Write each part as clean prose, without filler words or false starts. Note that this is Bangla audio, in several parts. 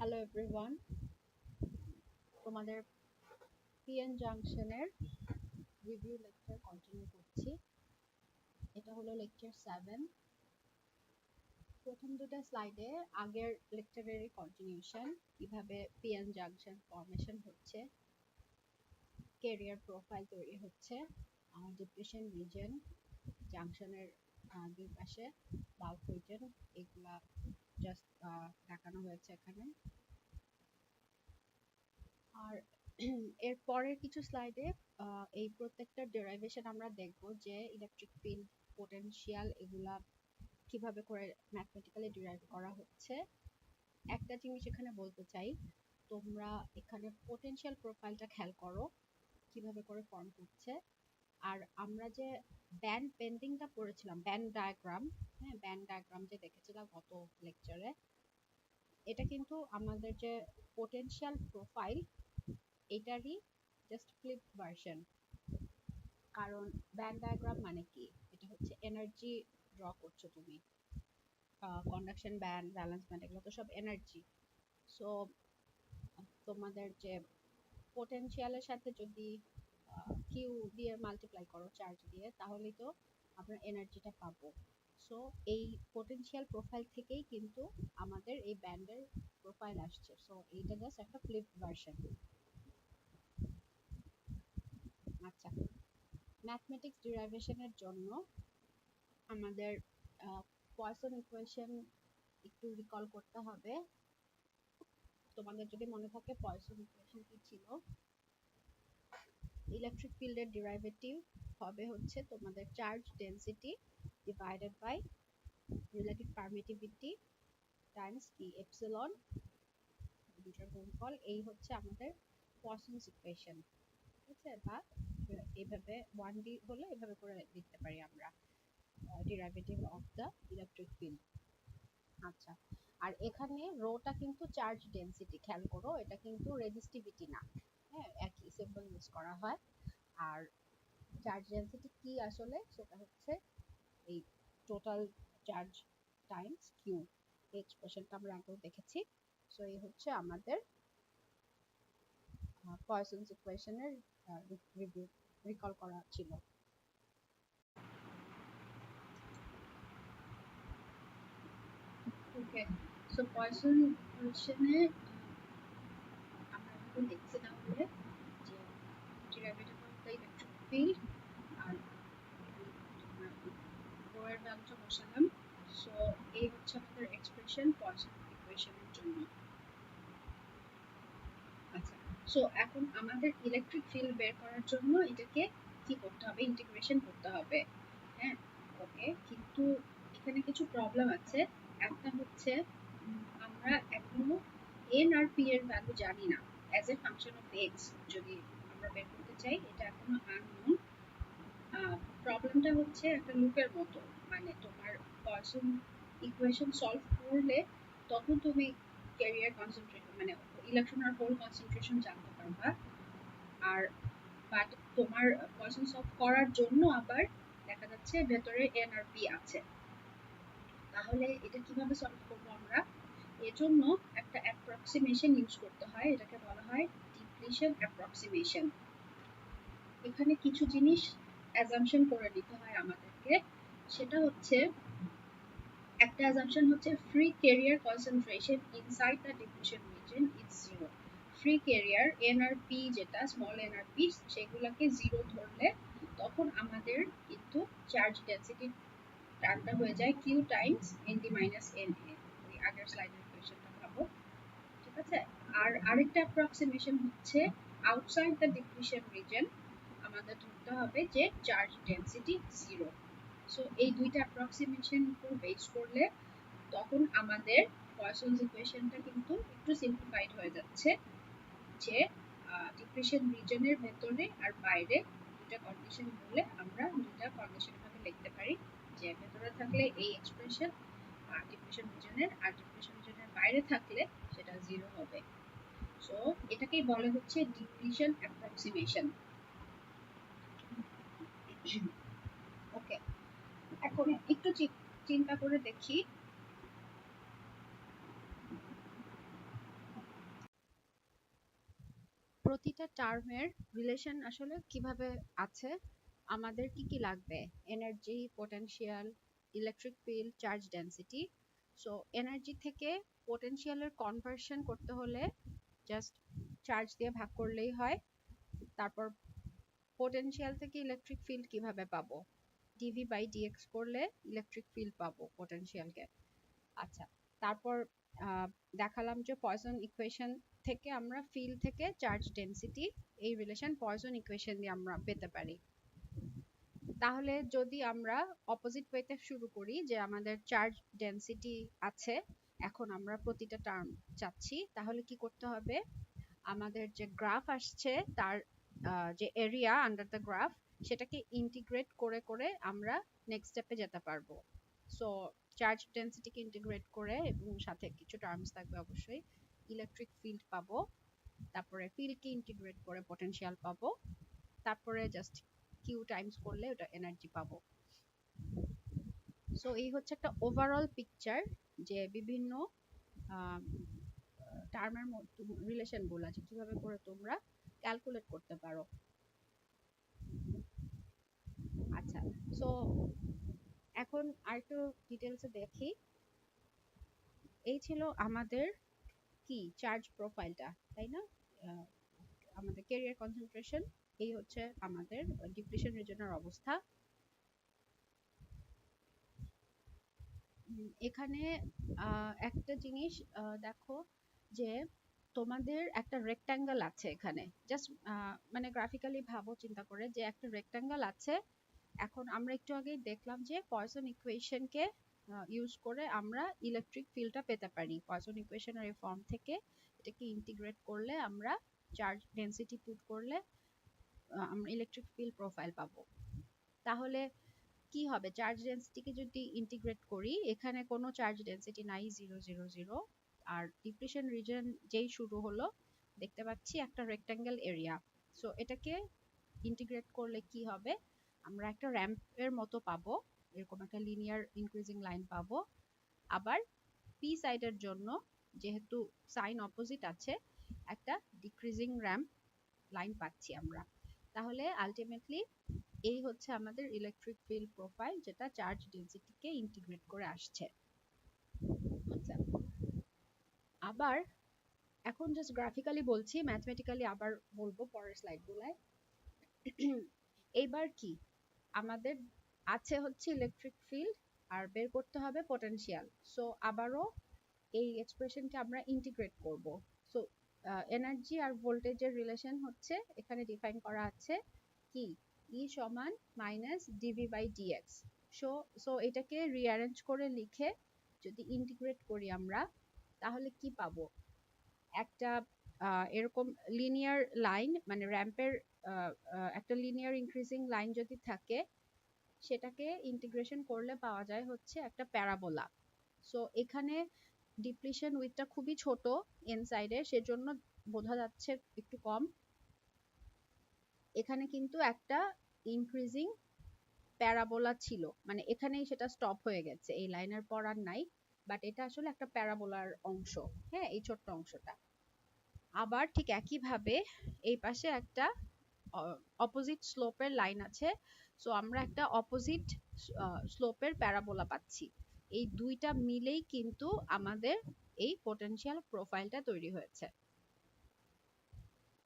হ্যালো এভরিওয়ান, তোমাদের পিএন জাংশনের রিভিউ লেকচার কন্টিনিউ করছি। এটা হলো লেকচার 7। প্রথম দুটো স্লাইডে আগের লেকচারেরই কন্টিনিউশন, কিভাবে পিএন জাংশন ফরমেশন হচ্ছে, ক্যারিয়ার প্রোফাইল তৈরি হচ্ছে, ডিপ্রেশন রিজন, জাংশনের দুই পাশে বাল্ক রিজন, এগুলা জাস্ট দেখানো হয়েছে এখানে। আর এর পরের কিছু স্লাইডে এই প্রত্যেকটা ডেরাইভেশন আমরা দেখব যে ইলেকট্রিক ফিল্ড, পোটেনশিয়াল, এগুলা কিভাবে করে ম্যাথমেটিক্যালি ডিরাইভ করা হচ্ছে। একটা জিনিস এখানে বলতে চাই, তোমরা এখানে পোটেনশিয়াল প্রোফাইলটা খেয়াল করো কিভাবে করে ফর্ম করছে। আর আমরা যে ব্যান্ড বেন্ডিংটা পড়েছিলাম, ব্যান্ড ডায়াগ্রাম, হ্যাঁ ব্যান্ড ডায়াগ্রাম যে দেখেছিলাম গত লেকচারে, এটা কিন্তু আমাদের যে পোটেনশিয়াল প্রোফাইল এটারই জাস্ট ফ্লিপ ভার্সন। কারণ ব্যান্ড ডায়াগ্রাম মানে কি, এটা হচ্ছে এনার্জি ড্র করছো তুমি, কন্ডাকশন ব্যান্ড, ভ্যালেন্স ব্যান্ড, এগুলো তো সব এনার্জি। সো তোমাদের যে পোটেনশিয়ালের সাথে যদি কিউ দিয়ে মাল্টিপ্লাই করো, চার্জ দিয়ে, তাহলেই তো আমরা এনার্জিটা পাবো। সো এই পোটেনশিয়াল প্রোফাইল থেকেই কিন্তু আমাদের এই ব্যান্ডের প্রোফাইল আসছে। সো এইটা জাস্ট একটা ফ্লিপ ভার্সন। আচ্ছা, ম্যাথমেটিক্স ডিরাইভেশনের জন্য আমাদের পয়সন ইকুয়েশন একটু রিকল করতে হবে। তোমাদের যদি মনে থাকে পয়সন ইকুয়েশন কি ছিল, ইলেকট্রিক ফিল্ডের ডেরিভেটিভ হবে হচ্ছে তোমাদের charge density divided by relative permittivity times কি এপসিলন, দুটোর গুণফল। এই হচ্ছে আমাদের পয়সনস ইকুয়েশন, ঠিক আছে? বা এইভাবে 1D হলে এভাবে করে লিখতে পারি আমরা, derivative of the electric field. আচ্ছা, আর এখানে রোটা কিন্তু চার্জ ডেনসিটি, খেয়াল করো এটা কিন্তু রেজিস্টিভিটি না, হ্যাঁ একই সিম্বল ইউজ করা হয়। আর চার্জ ডেনসিটি কি আসলে, সেটা হচ্ছে এই টোটাল চার্জ টাইমস কিউ, এই এক্সপ্রেশনটা আমরা আগেও দেখেছি। সো এই হচ্ছে আমাদের পয়সনস ইকুয়েশনের রিভিউ, রিকল করা ছিল। ওকে, সো পয়সন ইকুয়েশনে আমরা একটু লিখছি তাহলে যে derivative of the electric field আর রো এর ভ্যালুটা বসালাম। সো এই হচ্ছে আমাদের এক্সপ্রেশন পয়সন ইকুয়েশনের জন্য। আচ্ছা, সো এখন আমাদের ইলেকট্রিক ফিল্ড বের করার জন্য এটাকে কি করতে হবে, ইন্টিগ্রেশন করতে হবে। হ্যাঁ ওকে, কিন্তু এখানে কিছু প্রবলেম আছে। একটা হচ্ছে আমরা এখনো এন আর পি এর ভ্যালু জানি না as a function of x. যদি আমরা বের করতে চাই, এটা এখনো আননোন। প্রবলেমটা হচ্ছে একটা লুপের মতো, মানে তোমার পয়সন ইকুয়েশন সলভ করলে তখন তুমি ক্যারিয়ার কনসেন্ট্রেশন, মানে ইলেকট্রন আর হোল কনসেন্ট্রেশন জানতে পারবা। আর বাট তোমার পয়সন সলভ করার জন্য আবার দেখা যাচ্ছে ভেতরে এন আর পি আছে। তাহলে এটা কিভাবে সলভ করবো আমরা? এর জন্য একটা অ্যাপ্রক্সিমেশন ইউজ করতে হয়, এটাকে বলা হয় ডিপ্লিশন অ্যাপ্রক্সিমেশন। এখানে কিছু জিনিস অ্যাজাম্পশন করে নিতে হয় আমাদেরকে। সেটা হচ্ছে, একটা অ্যাজাম্পশন হচ্ছে free carrier concentration inside the depletion region is zero. Free carrier NRP, যেটা স্মল এনআরপি, সেগুলোকে জিরো ধরলে তখন আমাদের কিন্তু চার্জ ডেনসিটি টার্মটা হয়ে যায় Q times N D minus N A. ওই আগের স্লাইডের ইকুয়েশনটা ভাবো, ঠিক আছে? আর আরেকটা অ্যাপ্রক্সিমেশন হচ্ছে আউটসাইড দ্য ডিপ্লিশন রিজন আমাদের ধরতে হবে যে চার্জ ডেনসিটি জিরো। সো এই দুইটা অ্যাপ্রক্সিমেশন উপর বেস করলে তখন আমাদের পয়সনস ইকুয়েশনটা কিন্তু একটু সিম্পলিফাইড হয়ে যাচ্ছে, যে ডিপ্রেশন রিজনের ভেতরে আর বাইরে দুটো কন্ডিশন বলে আমরা দুটো কন্ডিশন ভাবে লিখতে পারি, যে ভেতরে থাকলে এই এক্সপ্রেশন ডিপ্রেশন রিজনের, আর ডিপ্রেশন রিজনের বাইরে থাকলে সেটা জিরো হবে। সো এটাকেই বলে হচ্ছে ডিপ্রেশন অ্যাপ্রক্সিমেশন। ওকে, এখন একটু চিন্তা করে দেখি, প্রতিটা টার্মের রিলেশন আসলে কিভাবে আছে, আমাদের কি কি লাগবে, energy, potential, electric field, charge density. So energy থেকে পোটেনশিয়ালের কনভার্সন করতে হলে জাস্ট চার্জ দিয়ে ভাগ করলেই হয়। তারপর পোটেনশিয়াল থেকে ইলেকট্রিক ফিল্ড কিভাবে পাবো, ডিভি বাই ডিএক্স করলে ইলেকট্রিক ফিল্ড পাবো পোটেনশিয়ালকে। আচ্ছা, তারপর দেখালাম যে পয়সন ইকুয়েশন থেকে আমরা ফিল্ড থেকে চার্জ ডেনসিটি এই রিলেশন পয়সন ইকুয়েশন দিয়ে আমরা পেতে পারি। তাহলে যদি আমরা অপোজিট ওয়েতে শুরু করি, যে আমাদের চার্জ ডেনসিটি আছে, এখন আমরা প্রতিটা টার্ম চাচ্ছি, তাহলে কি করতে হবে, আমাদের যে গ্রাফ আসছে তার যে এরিয়া আন্ডার দ্য গ্রাফ সেটাকে ইন্টিগ্রেট করে করে আমরা নেক্সট স্টেপে যেতে পারবো। সো চার্জ ডেনসিটিকে ইন্টিগ্রেট করে এবং সাথে কিছু টার্মস থাকবে অবশ্যই, ইলেকট্রিক ফিল্ড পাবো, তারপরে ফিল্ডকে ইন্টিগ্রেট করে পটেনশিয়াল পাবো, তারপরে জাস্ট কিউ টাইমস করলে ওটা এনার্জি পাবো। সো এই হচ্ছে একটা ওভারঅল পিকচার যে বিভিন্ন টার্মের মধ্যে রিলেশনগুলো আছে কিভাবে করে তোমরা ক্যালকুলেট করতে পারো। আচ্ছা, সো এখন আরেকটু ডিটেলসে দেখি। এই ছিল আমাদের কি চার্জ প্রোফাইলটা, তাই না? আমাদের ক্যারিয়ার কনসেন্ট্রেশন, এই হচ্ছে আমাদের ডিপ্লিশন রিজনের অবস্থা। এখানে একটা জিনিস দেখো, যে তোমাদের একটা রেক্ট্যাঙ্গেল আছে এখানে, জাস্ট মানে গ্রাফিক্যালি ভাবো, চিন্তা করে যে একটা রেক্ট্যাঙ্গেল আছে। এখন আমরা একটু আগেই দেখলাম যে পয়সন ইকুয়েশনকে ইউজ করে আমরা ইলেকট্রিক ফিল্ডটা পেতে পারি। পয়সন ইকুয়েশনের এই ফর্ম থেকে এটাকে ইন্টিগ্রেট করলে আমরা চার্জ ডেনসিটি পুট করলে আমরা ইলেকট্রিক ফিল্ড প্রোফাইল পাবো। তাহলে কি হবে, চার্জ ডেনসিটিকে যদি ইন্টিগ্রেট করি, এখানে কোনো চার্জ ডেনসিটি নাই, 0 0 0। আর ডিপ্লিশন রিজন যেই শুরু হলো, দেখতে পাচ্ছি একটা রেক্ট্যাঙ্গেল এরিয়া। সো এটাকে ইন্টিগ্রেট করলে কি হবে, আমরা একটা র্যাম্পের মতো পাবো, এরকম একটা লিনিয়ার ইনক্রিজিং লাইন পাবো। আবার পি সাইডের জন্য যেহেতু সাইন অপোজিট আছে, একটা ডিক্রিজিং র্যাম্প লাইন পাচ্ছি আমরা। তাহলে আলটিমেটলি এই হচ্ছে আমাদের ইলেকট্রিক ফিল্ড প্রোফাইল, যেটা চার্জ ডেনসিটিকে ইন্টিগ্রেট করে আসছে। আচ্ছা, আবার এখন জাস্ট গ্রাফিক্যালি বলছি, ম্যাথমেটিক্যালি আবার বলবো পরের স্লাইডগুলোয়। এইবার কি আমাদের আছে হচ্ছে ইলেকট্রিক ফিল্ড, আর বের করতে হবে পটেনশিয়াল। সো আবারও এই এক্সপ্রেশনকে আমরা ইন্টিগ্রেট করব। সো এনার্জি আর ভোল্টেজের রিলেশন হচ্ছে এখানে ডিফাইন করা আছে কি, ই সমান minus DV by DX. So এটাকে রিঅ্যারেঞ্জ করে লিখে যদি ইন্টিগ্রেট করি আমরা, তাহলে কি পাবো, একটা এরকম লিনিয়ার লাইন, মানে র্যাম্পের একটা লিনিয়ার ইনক্রিজিং লাইন যদি থাকে, সেটাকে ইন্টিগ্রেশন করলে পাওয়া যায় হচ্ছে একটা প্যারাবোলা। সো এখানে ডিপ্লিশন উইথটা খুবই ছোট এন সাইডে, সেজন্য বোঝা যাচ্ছে একটু কম। এখানে কিন্তু একটা ইনক্রিজিং প্যারাবোলা ছিল, মানে এখানেই সেটা স্টপ হয়ে গেছে, এই লাইনের পর আর নাই, বাট এটা আসলে একটা প্যারাবোলার অংশ, হ্যাঁ, এই ছোট্ট অংশটা। আবার ঠিক একইভাবে এই পাশে একটা অপোজিট স্লোপের লাইন আছে। সো আমরা একটা অপোজিট স্লোপের প্যারাবোলা পাচ্ছি। এই দুইটা মিলেই কিন্তু আমাদের এই পোটেনশিয়াল প্রোফাইলটা তৈরি হয়েছে।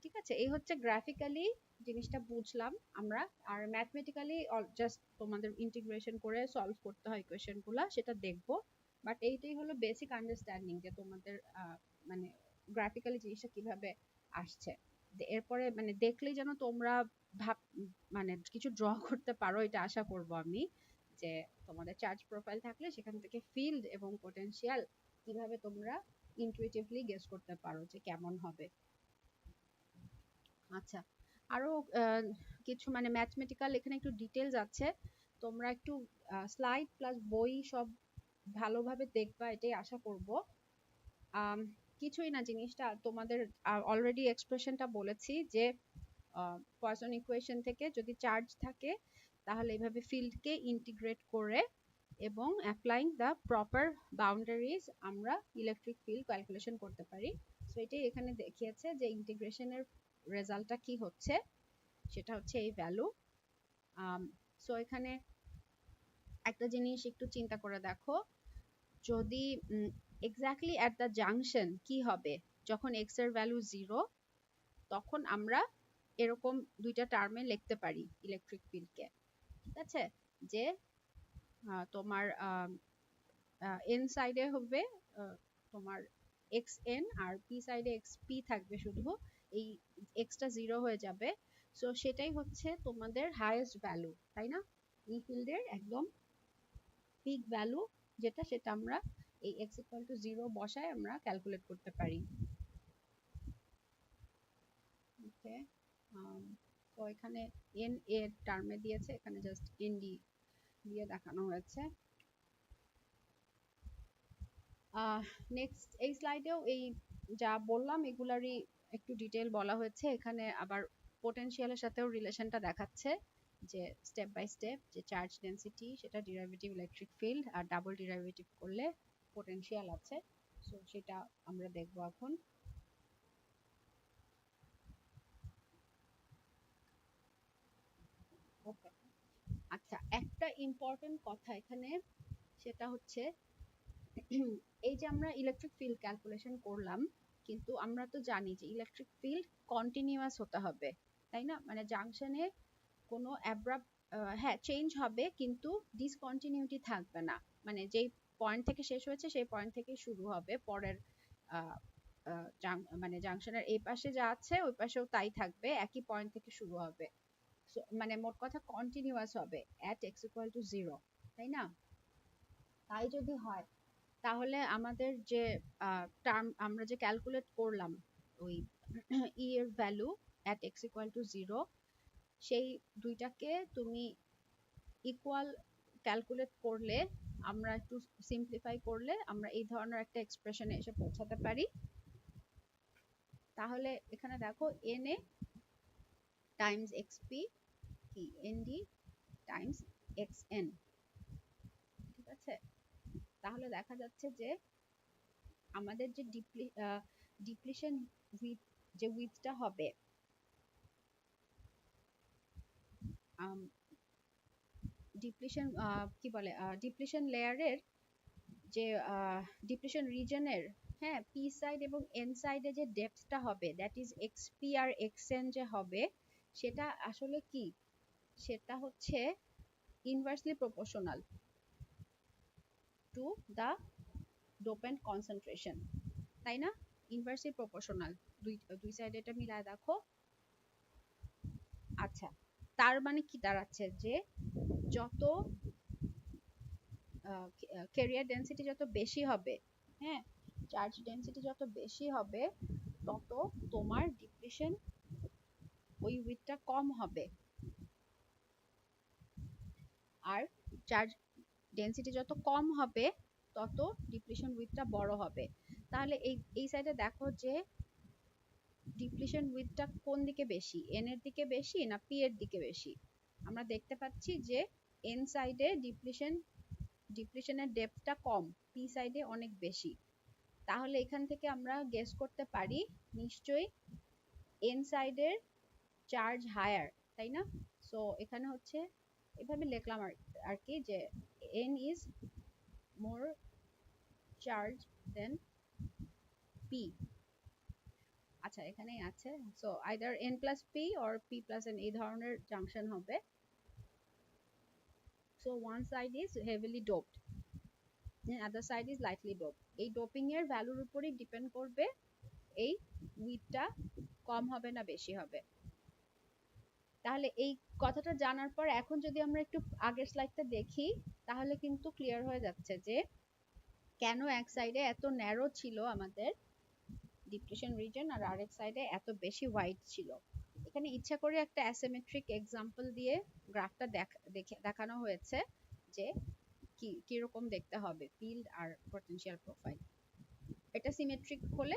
ঠিক আছে, এই হচ্ছে গ্রাফিক্যালি জিনিসটা বুঝলাম আমরা। আর ম্যাথমেটিক্যালি জাস্ট তোমাদের ইন্টিগ্রেশন করে সলভ করতে হয় ইকুয়েশনগুলো, সেটা দেখবো। বাট এইটাই হলো বেসিক আন্ডারস্ট্যান্ডিং, যে তোমাদের মানে গ্রাফিক্যালি জিনিসটা কিভাবে আসছে। এরপরে মানে দেখলেই যেন তোমরা ভাব মানে কিছু ড্র করতে পারো, এটা আশা করব আমি, যে তোমাদের চার্জ প্রোফাইল থাকলে সেখান থেকে ফিল্ড এবং পোটেনশিয়াল কিভাবে তোমরা ইনটুইটিভলি গেস করতে পারো যে কেমন হবে। আচ্ছা, আরো কিছু মানে ম্যাথমেটিক্যাল এখানে একটু ডিটেলস আছে, তোমরা একটু স্লাইড প্লাস বই সব ভালোভাবে দেখবা, এটাই আশা করব। কিছুই না, জিনিসটা তোমাদের অলরেডি এক্সপ্রেশনটা বলেছি যে পয়সন ইকুয়েশন থেকে যদি চার্জ থাকে, তাহলে এইভাবে ফিল্ডকে ইন্টিগ্রেট করে এবং অ্যাপ্লাইং দ্য প্রপার বাউন্ডারিজ আমরা ইলেকট্রিক ফিল্ড ক্যালকুলেশন করতে পারি। সো এটাই এখানে দেখিয়েছে যে ইন্টিগ্রেশনের রেজাল্টটা কি হচ্ছে, সেটা হচ্ছে এই ভ্যালু। সো এখানে একটা জিনিস একটু চিন্তা করে দেখো, যদি এক্স্যাক্টলি অ্যাট দ্য জাংশন কি হবে, যখন x এর ভ্যালু 0, তখন আমরা এরকম দুইটা টার্মে লিখতে পারি ইলেকট্রিক ফিল্ডকে। ঠিক আছে, যে তোমার n সাইডে হবে তোমার xn, আর p সাইডে xp থাকবে, শুধু এই x টা 0 হয়ে যাবে। সো সেটাই হচ্ছে তোমাদের হাইয়েস্ট ভ্যালু, তাই না? এই ফিল্ডের একদম পিক ভ্যালু যেটা, সেটা আমরা এই x ইকুয়াল টু 0 বসায় আমরা ক্যালকুলেট করতে পারি। ওকে, তো এখানে n এর টার্মে দিয়েছে, এখানে জাস্ট nd দিয়ে দেখানো হয়েছে। নেক্সট এই স্লাইডেও এই যা বললাম এগুলারই একটু ডিটেল বলা হয়েছে। এখানে আবার পোটেনশিয়ালের সাথেও রিলেশনটা দেখাচ্ছে, যে স্টেপ বাই স্টেপ যে চার্জ ডেনসিটি, সেটা ডেরিভেটিভ ইলেকট্রিক ফিল্ড, আর ডাবল ডেরিভেটিভ করলে পোটেনশিয়াল আছে। সো সেটা আমরা দেখব এখন। ওকে, আচ্ছা, একটা ইম্পর্টেন্ট কথা এখানে, সেটা হচ্ছে এই যে আমরা ইলেকট্রিক ফিল্ড ক্যালকুলেশন করলাম, কিন্তু আমরা তো জানি যে ইলেকট্রিক ফিল্ড কন্টিনিউয়াস হতে হবে, তাই না? মানে জাংশনে কোনো অ্যাব্রাপ্ট, হ্যাঁ চেঞ্জ হবে, কিন্তু ডিসকন্টিনিউটি থাকবে না। মানে যেই পয়েন্ট থেকে শেষ হয়েছে সেই পয়েন্ট থেকে শুরু হবে পরের, মানে জাংশনের এই পাশে যা আছে ওই পাশেও তাই থাকবে, একই পয়েন্ট থেকে শুরু হবে। মানে মোট কথা কন্টিনিউয়াস হবে অ্যাট x ইকুয়াল টু 0, তাই না? তাই যদি হয়, তাহলে আমাদের যে টার্ম আমরা যে ক্যালকুলেট করলাম, ওই ই এর value at x equal to 0, সেই দুইটাকে তুমি ইকুয়াল ক্যালকুলেট করলে, আমরা একটু সিম্পলিফাই করলে আমরা এই ধরনের একটা এক্সপ্রেশনে এসে পৌঁছাতে পারি। তাহলে এখানে দেখো na টাইমস xp কি nd টাইমস xn, ঠিক আছে? তাহলে দেখা যাচ্ছে যে আমাদের যে ডিপ্লিশন উইথ, যে উইথটা হবে, ডিপ্লিশন কি বলে, ডিপ্লিশন লেয়ারের যে ডিপ্লিশন রিজনের, হ্যাঁ, পি সাইড এবং এন সাইডে যে ডেপথটা হবে, দ্যাট ইজ এক্সপি আর এক্সএন যে হবে, সেটা আসলে কি, সেটা হচ্ছে inversely proportional to the dopant concentration, তাই না? ইনভার্সলি প্রপোর্শনাল, দুই দুই সাইডে এটা মিলায় দেখো। আচ্ছা, তার মানে কি দাঁড়াচ্ছে, যে যত ক্যারিয়ার ডেনসিটি যত বেশি হবে, হ্যাঁ, চার্জ ডেনসিটি যত বেশি হবে, তত তোমার ডিপ্লিশন ওই উইথটা কম হবে, আর চার্জ ডেনসিটি যত কম হবে তত ডিপ্লিশন উইথটা বড় হবে। তাহলে এই সাইডে দেখো যে ডিপ্লিশন উইথটা কোন দিকে বেশি, এন এর দিকে বেশি না পি এর দিকে বেশি? আমরা দেখতে পাচ্ছি যে এন সাইডে ডিপ্লিশনের ডেপথটা কম, পি সাইডে অনেক বেশি। তাহলে এখান থেকে আমরা গেস করতে পারি নিশ্চয়ই এন সাইডের চার্জ হায়ার, তাই না? সো এখানে হচ্ছে এভাবে লিখলাম আর কি, যে n is more charged than p। আচ্ছা, এখানেই আছে, so either n plus p or p plus n, এই ধরনের জাংশন হবে। So one side is heavily doped and other side is lightly doped। এই ডোপিং এর ভ্যালুর উপরই ডিপেন্ড করবে এই উইথটা কম হবে না বেশি হবে। তাহলে এই কথাটা জানার পর এখন যদি আমরা একটু আগের স্লাইডটা দেখি, তাহলে কিন্তু ক্লিয়ার হয়ে যাচ্ছে যে কেন এক সাইডে এত ন্যারো ছিল আমাদের ডিপ্লিশন রিজন, আর আরেক সাইডে এত বেশি ওয়াইড ছিল। এখানে ইচ্ছা করে একটা অ্যাসিমেট্রিক এক্সাম্পল দিয়ে গ্রাফটা দেখানো হয়েছে, যে কিরকম দেখতে হবে ফিল্ড আর পটেনশিয়াল প্রোফাইল। এটা সিমেট্রিক হলে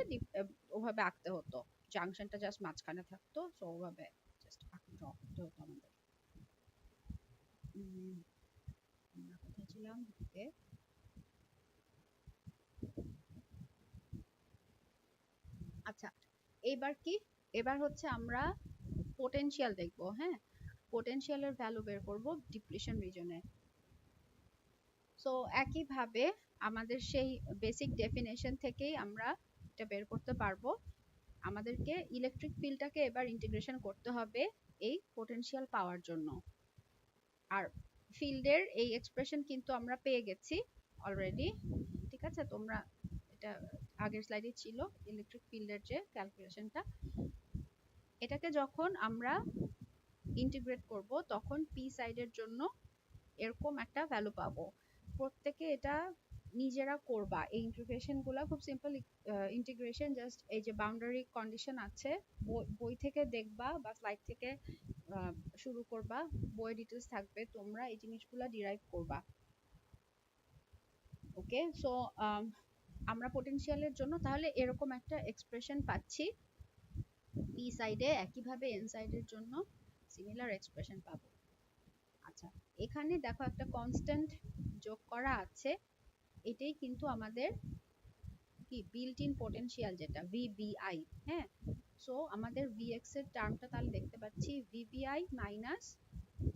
ওভাবে আঁকতে হতো, জাংশনটা জাস্ট মাঝখানে থাকতো, সো ওভাবে জাস্ট ড্র করতে হতো আমাদের। আমরা কোথায় ছিলাম? ওকে, আচ্ছা, এইবার কি এবার হচ্ছে আমরা পোটেনশিয়াল দেখবো। হ্যাঁ, পোটেনশিয়ালের ভ্যালু বের করব ডিপ্লিশন রিজনে। সো একইভাবে আমাদের সেই বেসিক ডেফিনেশন থেকেই আমরা এটা বের করতে পারবো। আমাদেরকে ইলেকট্রিক ফিল্ডটাকে এবার ইন্টিগ্রেশন করতে হবে এই পোটেনশিয়াল পাওয়ার জন্য। আর ফিল্ডের এই এক্সপ্রেশন কিন্তু আমরা পেয়ে গেছি অলরেডি। ঠিক আছে, তোমরা এটা আগের স্লাইডে ছিল ইলেকট্রিক ফিল্ডের যে ক্যালকুলেশনটা। এটাকে যখন আমরা ইন্টিগ্রেট করব তখন পি সাইডের জন্য এরকম একটা ভ্যালু পাবো। প্রত্যেকে এটা নিজেরা করবা, এই ইন্টিগ্রেশন গুলা খুব সিম্পল ইন্টিগ্রেশন। জাস্ট এই যে বাউন্ডারি কন্ডিশন আছে বই থেকে দেখবা বা স্লাইড থেকে শুরু করবা, বই ডিটেলস থাকবে, তোমরা এই জিনিসগুলা ডিরাইভ করবা। ওকে, সো আমরা পোটেনশিয়ালের জন্য তাহলে এরকম একটা এক্সপ্রেশন পাচ্ছি পি সাইডে, একইভাবে এন সাইডের জন্য সিমিলার এক্সপ্রেশন পাবো। আচ্ছা, এখানে দেখো একটা কনস্ট্যান্ট যোগ করা আছে, এটাই কিন্তু আমাদের কি বিল্ট ইন পোটেনশিয়াল, যেটা ভিবিআই। হ্যাঁ, সো আমাদের ভিএক্স এর টার্মটা তাহলে দেখতে পাচ্ছি ভিবিআই মাইনাস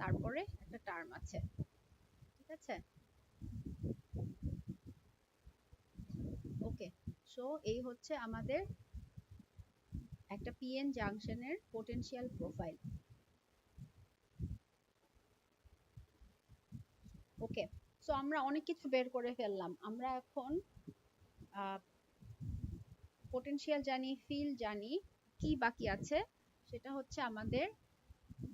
তারপরে একটা টার্ম আছে। ঠিক আছে, ওকে। সো এই হচ্ছে আমাদের একটা পিএন জাংশনের পোটেনশিয়াল প্রোফাইল। ওকে, সো আমরা অনেক কিছু বের করে ফেললাম। আমরা এখন পোটেনশিয়াল জানি, ফিল্ড জানি, কি বাকি আছে সেটা হচ্ছে আমাদের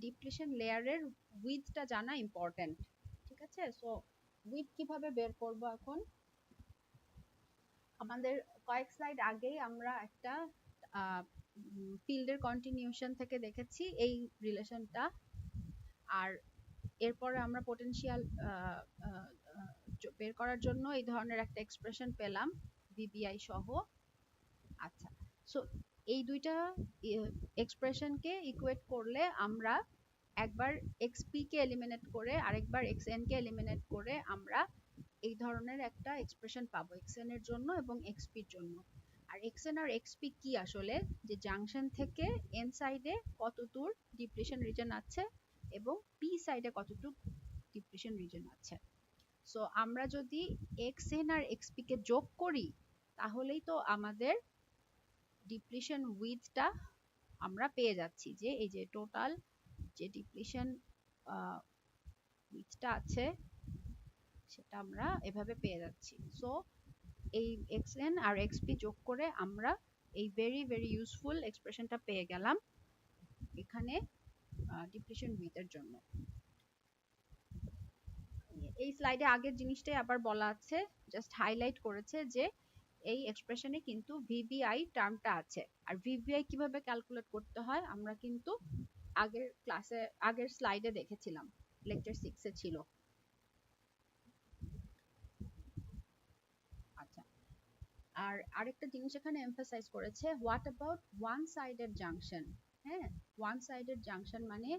ডিপ্লিশন লেয়ারের উইডথটা জানা ইম্পর্টেন্ট। ঠিক আছে, সো উইডথ কিভাবে বের করব এখন? আমাদের কয়েক স্লাইড আগেই আমরা একটা ফিল্ডের কন্টিনিউশন থেকে দেখেছি এই রিলেশনটা। আর এরপরে আমরা পোটেনশিয়াল বের করার জন্য এই ধরনের একটা এক্সপ্রেশন পেলাম ভিবিআই সহ। আচ্ছা, সো এই দুইটা এক্সপ্রেশনকে ইকুয়েট করলে আমরা একবার এক্সপি কে এলিমিনেট করে আরেকবার এক্সএন কে এলিমিনেট করে আমরা এই ধরনের একটা এক্সপ্রেশন পাবো এক্সএন এর জন্য এবং এক্সপির জন্য। আর এক্সএন আর এক্সপি কি আসলে, যে জাংশন থেকে এন সাইডে কতদূর ডিপ্লিশন রিজন আছে এবং পি সাইডে কতটুকু ডিপ্লিশন রিজন আছে। সো আমরা যদি এক্সএন আর এক্সপি কে যোগ করি তাহলেই তো আমাদের ডিপ্লিশন উইডথটা আমরা পেয়ে যাচ্ছি, যে এই যে টোটাল যে ডিপ্লিশন উইডথটা আছে সেটা আমরা এভাবে পেয়ে যাচ্ছি। সো এই xn আর xp যোগ করে আমরা এই ভেরি ভেরি ইউজফুল এক্সপ্রেশনটা পেয়ে গেলাম এখানে ডিপ্লিশন উইডথের জন্য। এই স্লাইডে আগের জিনিসটাই আবার বলা আছে, জাস্ট হাইলাইট করেছে যে এই এক্সপ্রেশনে কিন্তু ভিবিআই টার্মটা আছে। আর ভিবিআই কিভাবে ক্যালকুলেট করতে হয় আমরা কিন্তু আগের ক্লাসে আগের স্লাইডে দেখেছিলাম, লেকচার 6 এ ছিল। আচ্ছা, আর আরেকটা জিনিস এখানে এমফাসাইজ করেছে, what about one sided junction. হ্যাঁ, ওয়ান সাইডেড জাংশন মানে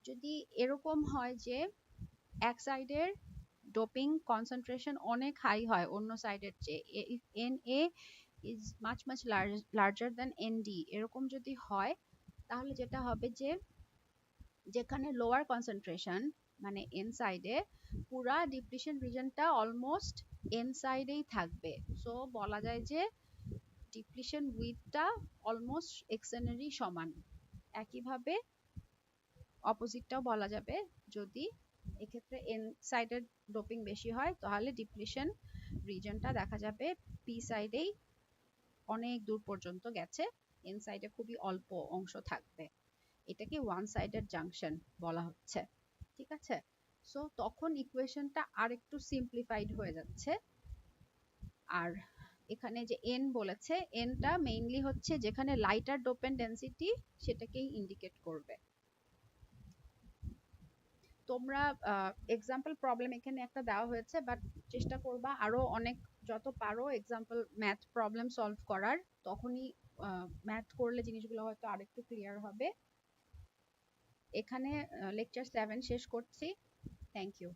যদি এরকম হয় যে এক সাইডের ডোপিং কনসেন্ট্রেশন অনেক হাই হয় অন্য সাইডের চেয়ে, if NA is much much larger than ND, এরকম যদি হয় তাহলে যেটা হবে যে যেখানে লোয়ার কনসেন্ট্রেশন মানে এন সাইডে পুরা ডিপ্লিশন রিজনটা অলমোস্ট এন সাইডেই থাকবে। সো বলা যায় যে ডিপ্লিশন উইডথটা অলমোস্ট এক্সএনেরই সমান। একইভাবে অপোজিটটাও বলা যাবে, যদি এক্ষেত্রে এন সাইডের ডোপিং বেশি হয় তাহলে ডিপ্লিশন রিজনটা দেখা যাবে পি সাইডেই অনেক দূর পর্যন্ত গেছে, এন সাইডে খুবই অল্প অংশ থাকবে। এটাকে ওয়ান সাইডেড জাংশন বলা হচ্ছে। ঠিক আছে, সো তখন ইকুয়েশনটা আরেকটু সিম্পলিফাইড হয়ে যাচ্ছে। আর এখানে যে এন বলেছে, এনটা মেইনলি হচ্ছে যেখানে লাইটার ডোপেন ডেনসিটি সেটাকেই ইন্ডিকেট করবে। তোমরা এক্সাম্পল প্রবলেম এখানে একটা দেওয়া হয়েছে, বাট চেষ্টা করবা আরো অনেক যত পারো এক্সাম্পল ম্যাথ প্রবলেম সলভ করার, তখনই ম্যাথ করলে জিনিসগুলো হয়তো আরেকটু ক্লিয়ার হবে। এখানে লেকচার 7 শেষ করছি। Thank you.